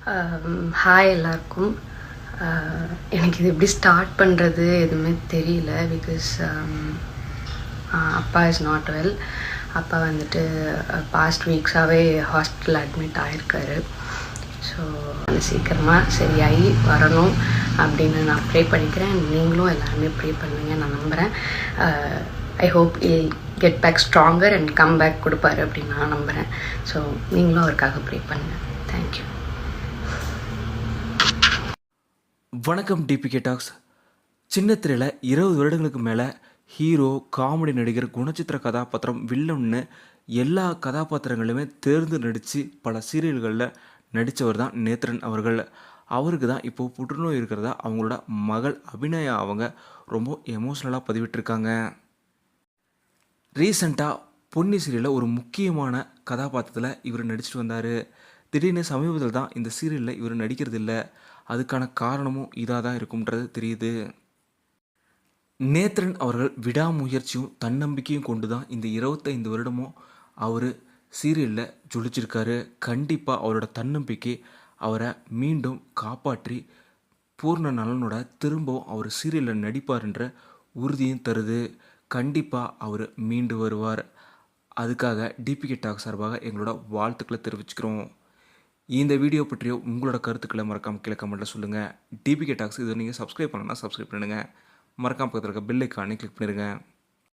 Hi எல்லாருக்கும். எனக்கு இது எப்படி ஸ்டார்ட் பண்ணுறது எதுவுமே தெரியல. பிகாஸ் அப்பா இஸ் நாட் வெல். அப்பா வந்துட்டு பாஸ்ட் வீக்ஸாகவே ஹாஸ்பிட்டல் அட்மிட் ஆகிருக்காரு. ஸோ சீக்கிரமாக சரியாகி வரணும் அப்படின்னு நான் ப்ரே பண்ணிக்கிறேன். நீங்களும் எல்லாருமே ப்ரே பண்ணுவீங்க நான் நம்புகிறேன். I hope I'll get back stronger and come back கொடுப்பாரு அப்படின்னு நான் நம்புகிறேன். ஸோ நீங்களும் அவருக்காக ப்ரே பண்ணுங்கள். தேங்க்யூ. வணக்கம் டிபிகே டாக்ஸ். சின்ன திரையில் 20 வருடங்களுக்கு மேலே ஹீரோ, காமெடி நடிகர், குணச்சித்திர கதாபாத்திரம், வில்லன்னு எல்லா கதாபாத்திரங்களுமே தேர்ந்து நடித்து பல சீரியல்களில் நடித்தவர் தான் நேத்ரன் அவர்கள். அவருக்கு தான் இப்போது புற்றுநோய் இருக்கிறதா அவங்களோட மகள் அபிநயா அவங்க ரொம்ப எமோஷ்னலாக பதிவிட்டிருக்காங்க. ரீசெண்டாக பொன்னி சீரியலில் ஒரு முக்கியமான கதாபாத்திரத்தில் இவர் நடிச்சிட்டு வந்தார். திடீர்னு சமீபத்தில் தான் இந்த சீரியலில் இவர் நடிக்கிறது இல்லை. அதுக்கான காரணமும் இதாக தான் இருக்கும்ன்றது தெரியுது. நேத்ரன் அவர்கள் விடாமுயற்சியும் தன்னம்பிக்கையும் கொண்டு தான் இந்த 25 வருடமும் அவர் சீரியலில் ஜொலிச்சிருக்காரு. கண்டிப்பாக அவரோட தன்னம்பிக்கை அவரை மீண்டும் காப்பாற்றி பூர்ண நலனோட திரும்பவும் அவர் சீரியலில் நடிப்பார்ன்ற உறுதியும் தருது. கண்டிப்பாக அவர் மீண்டு வருவார். அதுக்காக டிபிகே டாக் சார்பாக எங்களோட வாழ்த்துக்களை தெரிவிச்சுக்கிறோம். இந்த வீடியோ பற்றிய உங்களோட கருத்துக்களை மறக்காமல் கீழே கமெண்ட்டில் சொல்லுங்கள். டிபிகே டாக்ஸ் இதை நீங்கள் சப்ஸ்கிரைப் பண்ணணும்னா சப்ஸ்கிரைப் பண்ணுங்கள். மறக்காமல் பக்கத்தில் இருக்க பெல் ஐக்கானை கிளிக் பண்ணிடுங்க.